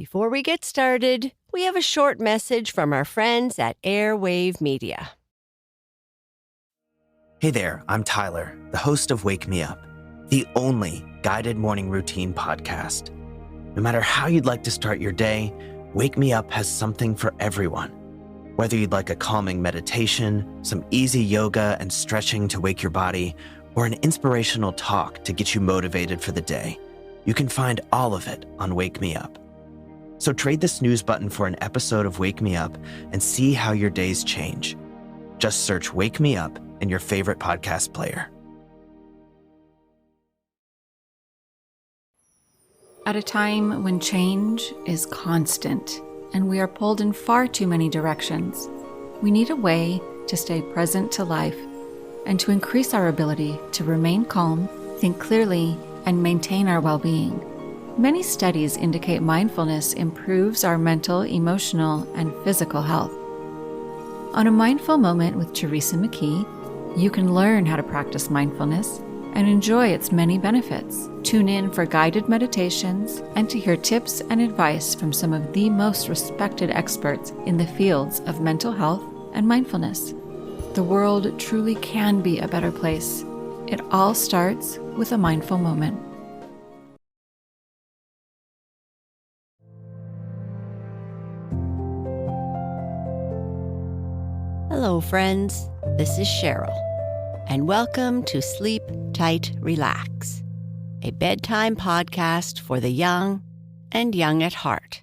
Before we get started, we have a short message from our friends at Airwave Media. Hey there, I'm Tyler, the host of Wake Me Up, the only guided morning routine podcast. No matter how you'd like to start your day, Wake Me Up has something for everyone. Whether you'd like a calming meditation, some easy yoga and stretching to wake your body, or an inspirational talk to get you motivated for the day, you can find all of it on Wake Me Up. So trade the snooze button for an episode of Wake Me Up and see how your days change. Just search Wake Me Up in your favorite podcast player. At a time when change is constant and we are pulled in far too many directions, we need a way to stay present to life and to increase our ability to remain calm, think clearly, and maintain our well-being. Many studies indicate mindfulness improves our mental, emotional, and physical health. On a Mindful Moment with Teresa McKee, you can learn how to practice mindfulness and enjoy its many benefits. Tune in for guided meditations and to hear tips and advice from some of the most respected experts in the fields of mental health and mindfulness. The world truly can be a better place. It all starts with a mindful moment. Hello, friends. This is Sheryl, and welcome to Sleep Tight, Relax, a bedtime podcast for the young and young at heart.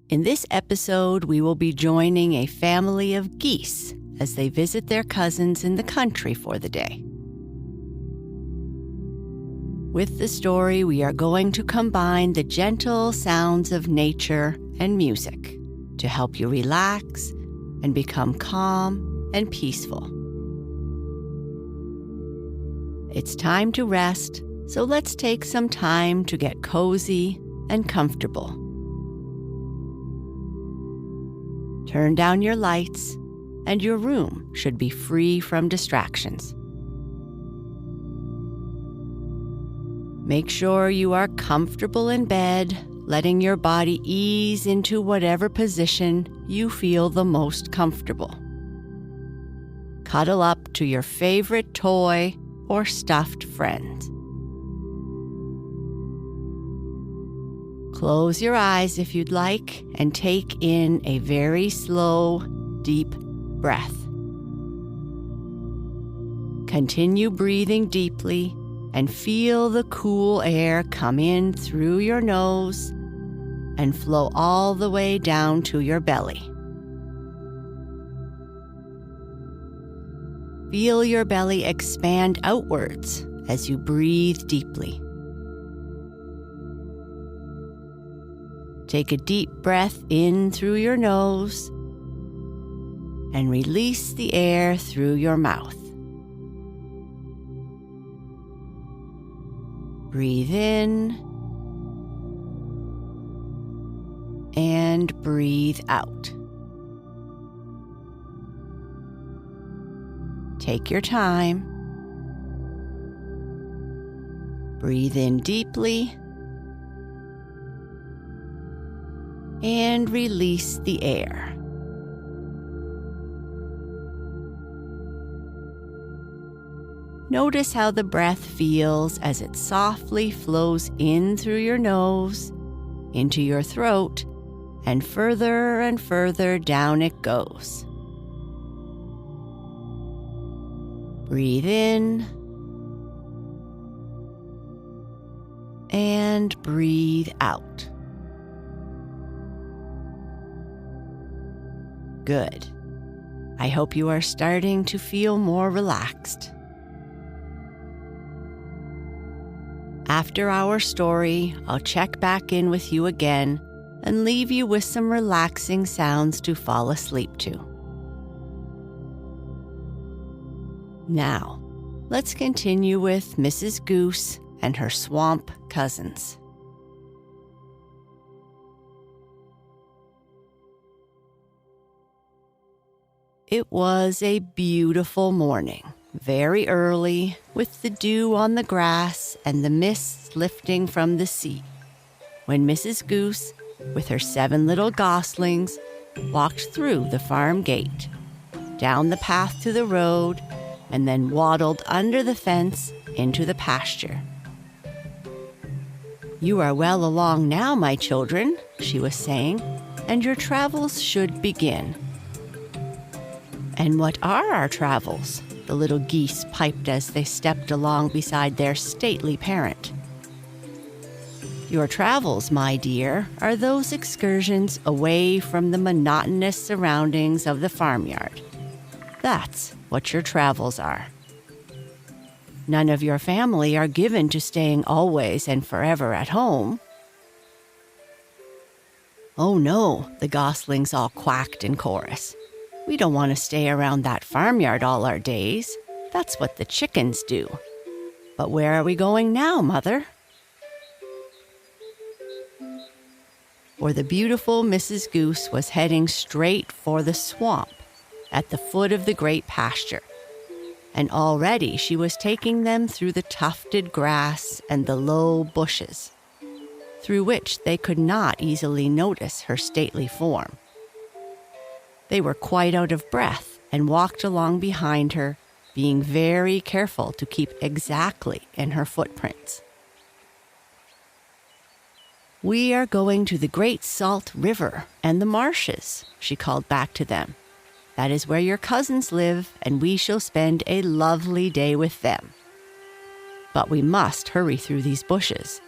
In this episode, we will be joining a family of geese as they visit their cousins in the country for the day. With the story, we are going to combine the gentle sounds of nature and music to help you relax and become calm and peaceful. It's time to rest, so let's take some time to get cozy and comfortable. Turn down your lights, and your room should be free from distractions. Make sure you are comfortable in bed, letting your body ease into whatever position you feel the most comfortable. Cuddle up to your favorite toy or stuffed friend. Close your eyes if you'd like and take in a very slow, deep breath. Continue breathing deeply and feel the cool air come in through your nose and flow all the way down to your belly. Feel your belly expand outwards as you breathe deeply. Take a deep breath in through your nose and release the air through your mouth. Breathe in and breathe out. Take your time. Breathe in deeply and release the air. Notice how the breath feels as it softly flows in through your nose, into your throat, and further down it goes. Breathe in and breathe out. Good. I hope you are starting to feel more relaxed. After our story, I'll check back in with you again and leave you with some relaxing sounds to fall asleep to. Now, let's continue with Mrs. Goose and her swamp cousins. It was a beautiful morning very early, with the dew on the grass and the mists lifting from the sea, when Mrs. Goose, with her 7 little goslings, walked through the farm gate, down the path to the road, and then waddled under the fence into the pasture. "You are well along now, my children," she was saying, "and your travels should begin." "And what are our travels?" the little geese piped as they stepped along beside their stately parent. "Your travels, my dear, are those excursions away from the monotonous surroundings of the farmyard. That's what your travels are. None of your family are given to staying always and forever at home." "Oh no," the goslings all quacked in chorus. "We don't want to stay around that farmyard all our days. That's what the chickens do. But where are we going now, Mother?" For the beautiful Mrs. Goose was heading straight for the swamp at the foot of the great pasture, and already she was taking them through the tufted grass and the low bushes, through which they could not easily notice her stately form. They were quite out of breath and walked along behind her, being very careful to keep exactly in her footprints. "We are going to the Great Salt River and the marshes," she called back to them. "That is where your cousins live, and we shall spend a lovely day with them. But we must hurry through these bushes.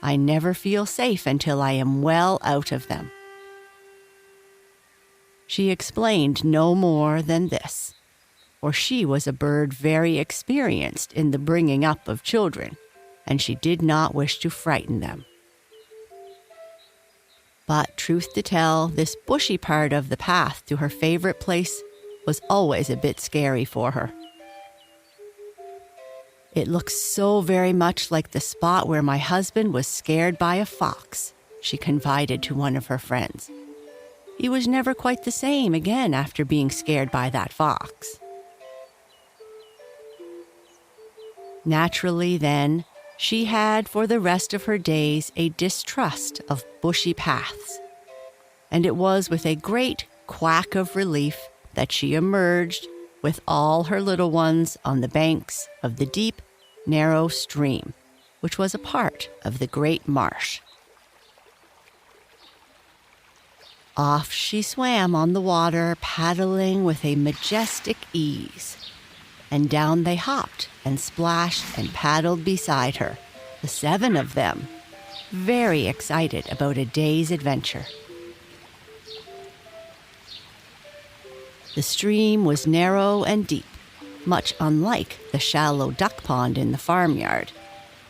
I never feel safe until I am well out of them." She explained no more than this, for she was a bird very experienced in the bringing up of children, and she did not wish to frighten them. But truth to tell, this bushy part of the path to her favorite place was always a bit scary for her. "It looks so very much like the spot where my husband was scared by a fox," she confided to one of her friends. "He was never quite the same again after being scared by that fox." Naturally, then, she had for the rest of her days a distrust of bushy paths, and it was with a great quack of relief that she emerged with all her little ones on the banks of the deep, narrow stream, which was a part of the great marsh. Off she swam on the water, paddling with a majestic ease, and down they hopped and splashed and paddled beside her, the 7 of them, very excited about a day's adventure. The stream was narrow and deep, much unlike the shallow duck pond in the farmyard,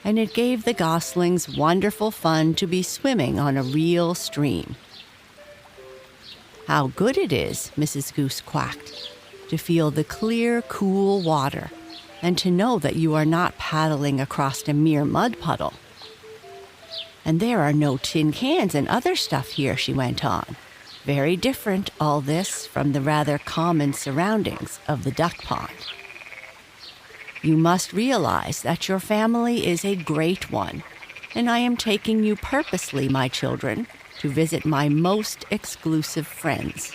and it gave the goslings wonderful fun to be swimming on a real stream. "How good it is," Mrs. Goose quacked, "to feel the clear, cool water, and to know that you are not paddling across a mere mud puddle. And there are no tin cans and other stuff here," she went on. "Very different, all this, from the rather common surroundings of the duck pond. You must realize that your family is a great one, and I am taking you purposely, my children, to visit my most exclusive friends."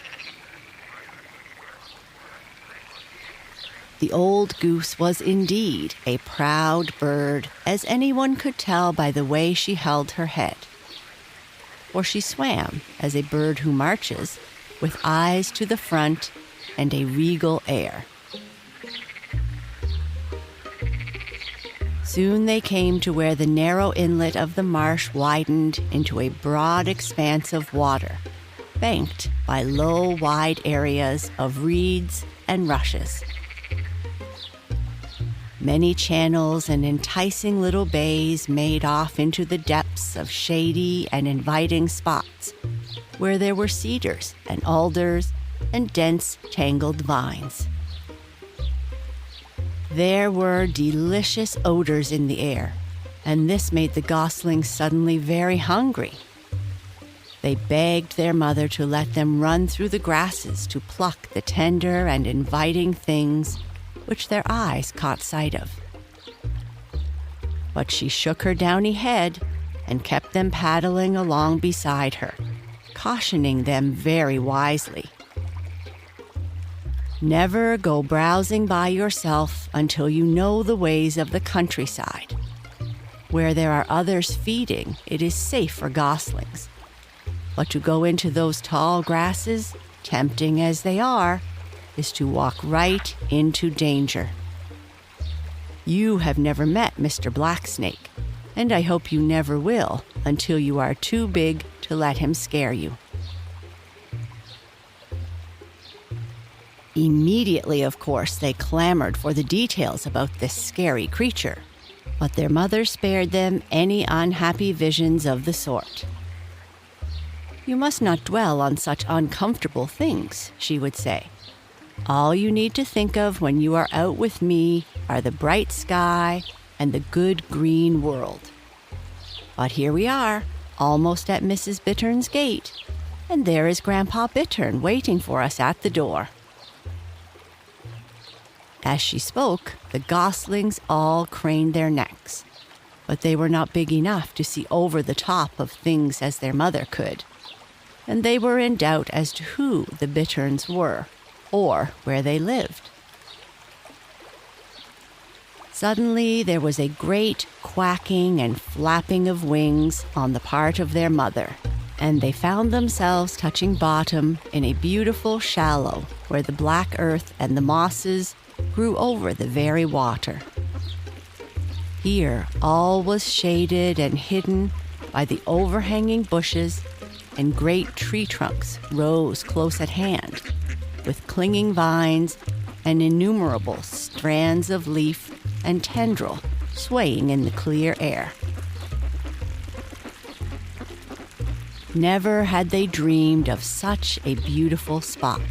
The old goose was indeed a proud bird, as anyone could tell by the way she held her head. For she swam as a bird who marches, with eyes to the front and a regal air. Soon they came to where the narrow inlet of the marsh widened into a broad expanse of water, banked by low, wide areas of reeds and rushes. Many channels and enticing little bays made off into the depths of shady and inviting spots, where there were cedars and alders and dense, tangled vines. There were delicious odors in the air, and this made the goslings suddenly very hungry. They begged their mother to let them run through the grasses to pluck the tender and inviting things which their eyes caught sight of. But she shook her downy head and kept them paddling along beside her, cautioning them very wisely. Never go browsing by yourself until you know the ways of the countryside. Where there are others feeding, it is safe for goslings. But to go into those tall grasses, tempting as they are, is to walk right into danger. You have never met Mr. Blacksnake, and I hope you never will until you are too big to let him scare you. Immediately, of course, they clamored for the details about this scary creature, but their mother spared them any unhappy visions of the sort. You must not dwell on such uncomfortable things, she would say. All you need to think of when you are out with me are the bright sky and the good green world. But here we are, almost at Mrs. Bittern's gate, and there is Grandpa Bittern waiting for us at the door. As she spoke, the goslings all craned their necks, but they were not big enough to see over the top of things as their mother could, and they were in doubt as to who the Bitterns were or where they lived. Suddenly, there was a great quacking and flapping of wings on the part of their mother, and they found themselves touching bottom in a beautiful shallow where the black earth and the mosses grew over the very water. Here, all was shaded and hidden by the overhanging bushes, and great tree trunks rose close at hand, with clinging vines and innumerable strands of leaf and tendril swaying in the clear air. Never had they dreamed of such a beautiful spot,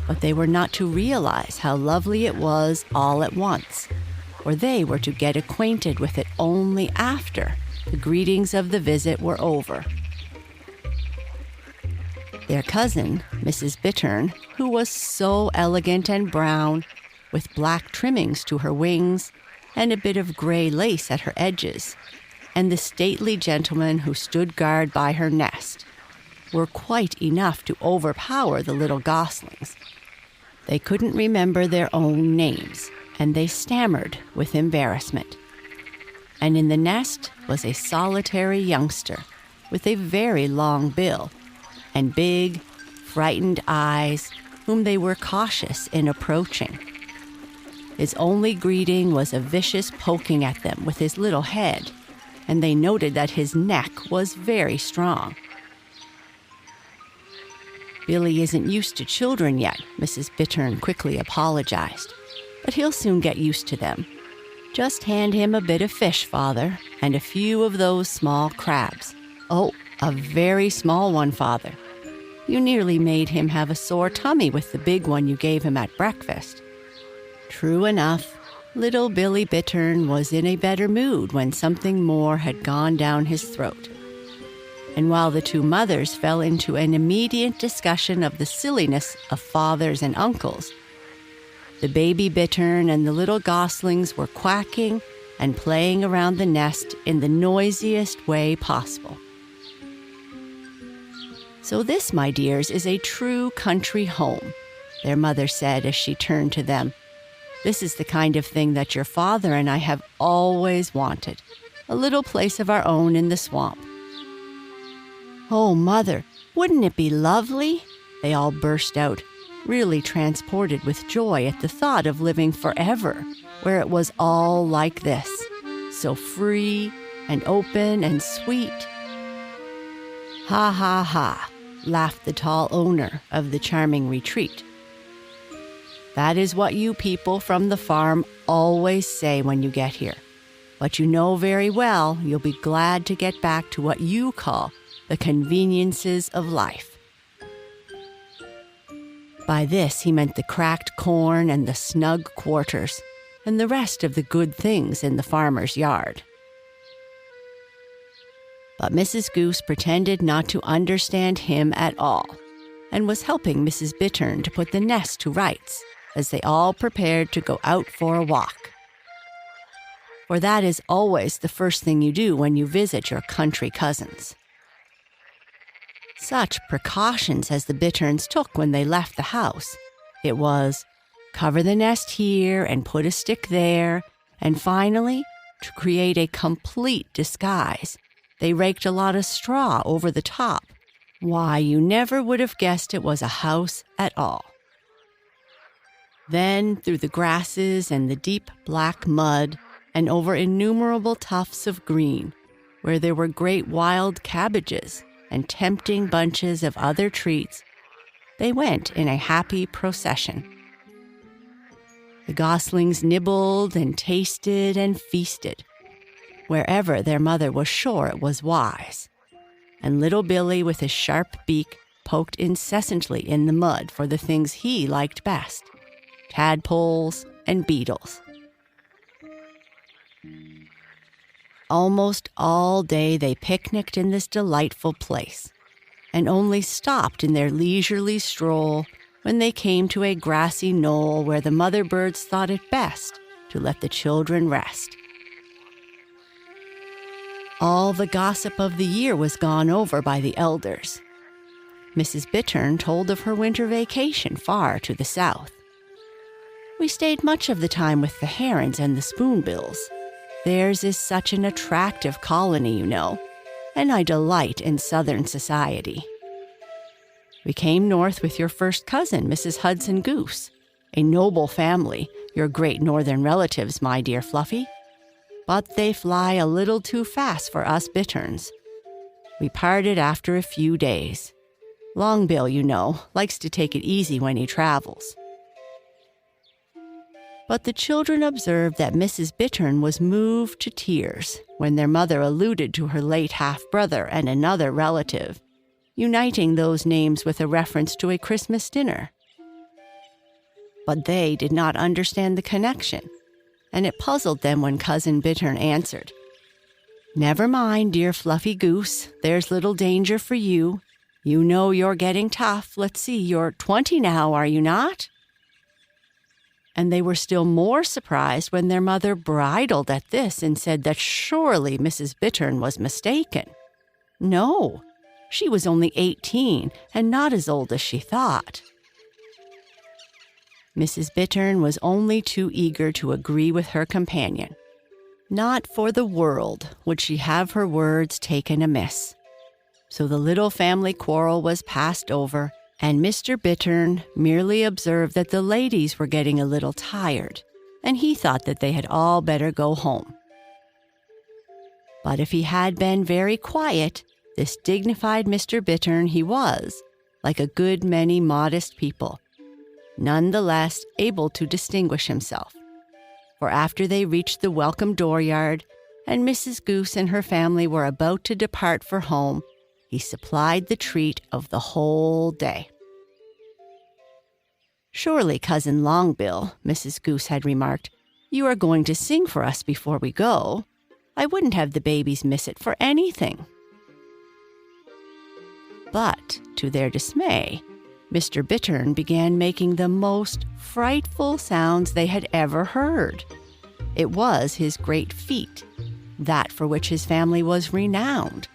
but they were not to realize how lovely it was all at once, for they were to get acquainted with it only after the greetings of the visit were over. Their cousin, Mrs. Bittern, who was so elegant and brown, with black trimmings to her wings and a bit of gray lace at her edges, and the stately gentleman who stood guard by her nest, were quite enough to overpower the little goslings. They couldn't remember their own names, and they stammered with embarrassment. And in the nest was a solitary youngster with a very long bill and big, frightened eyes, whom they were cautious in approaching. His only greeting was a vicious poking at them with his little head, and they noted that his neck was very strong. "Billy isn't used to children yet," Mrs. Bittern quickly apologized, "but he'll soon get used to them. Just hand him a bit of fish, Father, and a few of those small crabs. Oh, a very small one, Father. You nearly made him have a sore tummy with the big one you gave him at breakfast." True enough, little Billy Bittern was in a better mood when something more had gone down his throat. And while the two mothers fell into an immediate discussion of the silliness of fathers and uncles, the baby Bittern and the little goslings were quacking and playing around the nest in the noisiest way possible. "So this, my dears, is a true country home," their mother said as she turned to them. "This is the kind of thing that your father and I have always wanted, a little place of our own in the swamp." "Oh, Mother, wouldn't it be lovely?" they all burst out, really transported with joy at the thought of living forever, where it was all like this, so free and open and sweet. "Ha, ha, ha," laughed the tall owner of the charming retreat. "That is what you people from the farm always say when you get here. But you know very well you'll be glad to get back to what you call the conveniences of life." By this he meant the cracked corn and the snug quarters, and the rest of the good things in the farmer's yard. But Mrs. Goose pretended not to understand him at all, and was helping Mrs. Bittern to put the nest to rights, as they all prepared to go out for a walk. For that is always the first thing you do when you visit your country cousins. Such precautions as the Bitterns took when they left the house. It was cover the nest here and put a stick there, and finally, to create a complete disguise, they raked a lot of straw over the top. Why, you never would have guessed it was a house at all. Then, through the grasses and the deep black mud, and over innumerable tufts of green, where there were great wild cabbages and tempting bunches of other treats, they went in a happy procession. The goslings nibbled and tasted and feasted, wherever their mother was sure it was wise, and little Billy with his sharp beak poked incessantly in the mud for the things he liked best, tadpoles and beetles. Almost all day they picnicked in this delightful place, and only stopped in their leisurely stroll when they came to a grassy knoll where the mother birds thought it best to let the children rest. All the gossip of the year was gone over by the elders. Mrs. Bittern told of her winter vacation far to the south. We stayed much of the time with the herons and the spoonbills. Theirs is such an attractive colony, you know, and I delight in southern society. We came north with your first cousin, Mrs. Hudson Goose, a noble family, your great northern relatives, my dear Fluffy. But they fly a little too fast for us Bitterns. We parted after a few days. Longbill, you know, likes to take it easy when he travels. But the children observed that Mrs. Bittern was moved to tears when their mother alluded to her late half-brother and another relative, uniting those names with a reference to a Christmas dinner. But they did not understand the connection, and it puzzled them when Cousin Bittern answered, "Never mind, dear Fluffy Goose, there's little danger for you. You know you're getting tough. Let's see, you're 20 now, are you not?" And they were still more surprised when their mother bridled at this and said that surely Mrs. Bittern was mistaken. No, she was only 18 and not as old as she thought. Mrs. Bittern was only too eager to agree with her companion. Not for the world would she have her words taken amiss. So the little family quarrel was passed over, and Mr. Bittern merely observed that the ladies were getting a little tired, and he thought that they had all better go home. But if he had been very quiet, this dignified Mr. Bittern he was, like a good many modest people, nonetheless able to distinguish himself. For after they reached the welcome dooryard, and Mrs. Goose and her family were about to depart for home, he supplied the treat of the whole day. "Surely, Cousin Longbill," Mrs. Goose had remarked, "you are going to sing for us before we go. I wouldn't have the babies miss it for anything." But, to their dismay, Mr. Bittern began making the most frightful sounds they had ever heard. It was his great feat, that for which his family was renowned,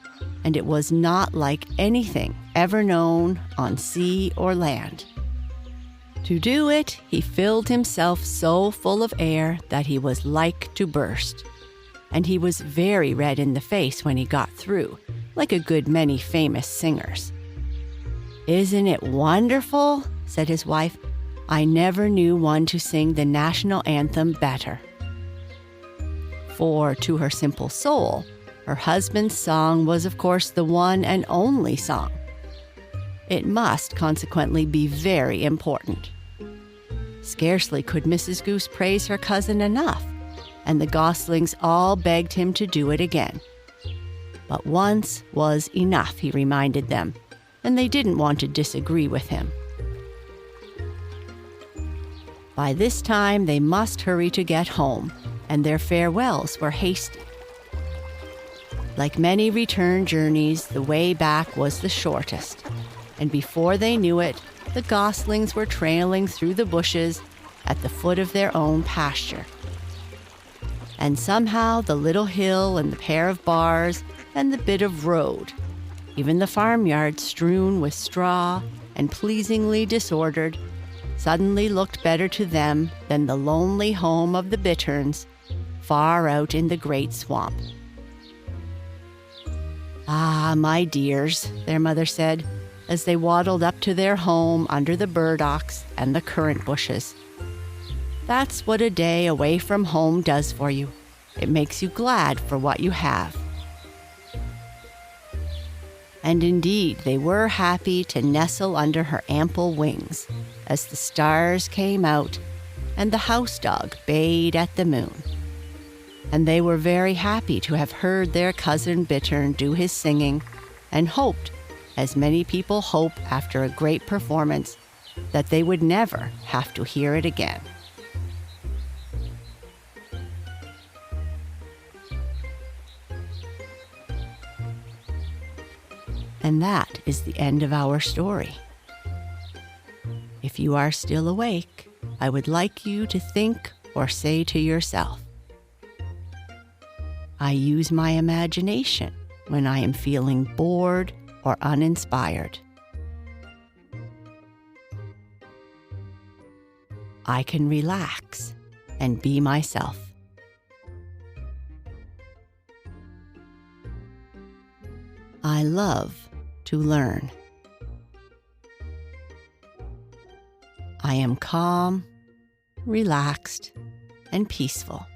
and it was not like anything ever known on sea or land. To do it, he filled himself so full of air that he was like to burst, and he was very red in the face when he got through, like a good many famous singers. "Isn't it wonderful?" said his wife. "I never knew one to sing the national anthem better." For, to her simple soul, her husband's song was, of course, the one and only song. It must, consequently, be very important. Scarcely could Mrs. Goose praise her cousin enough, and the goslings all begged him to do it again. But once was enough, he reminded them, and they didn't want to disagree with him. By this time, they must hurry to get home, and their farewells were hasty. Like many return journeys, the way back was the shortest, and before they knew it, the goslings were trailing through the bushes at the foot of their own pasture. And somehow the little hill and the pair of bars and the bit of road, even the farmyard strewn with straw and pleasingly disordered, suddenly looked better to them than the lonely home of the bitterns far out in the great swamp. "Ah, my dears," their mother said, as they waddled up to their home under the burdocks and the currant bushes. "That's what a day away from home does for you. It makes you glad for what you have." And indeed, they were happy to nestle under her ample wings as the stars came out and the house dog bayed at the moon. And they were very happy to have heard their cousin Bittern do his singing, and hoped, as many people hope after a great performance, that they would never have to hear it again. And that is the end of our story. If you are still awake, I would like you to think or say to yourself, "I use my imagination when I am feeling bored or uninspired. I can relax and be myself. I love to learn. I am calm, relaxed, and peaceful.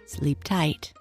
Sleep tight."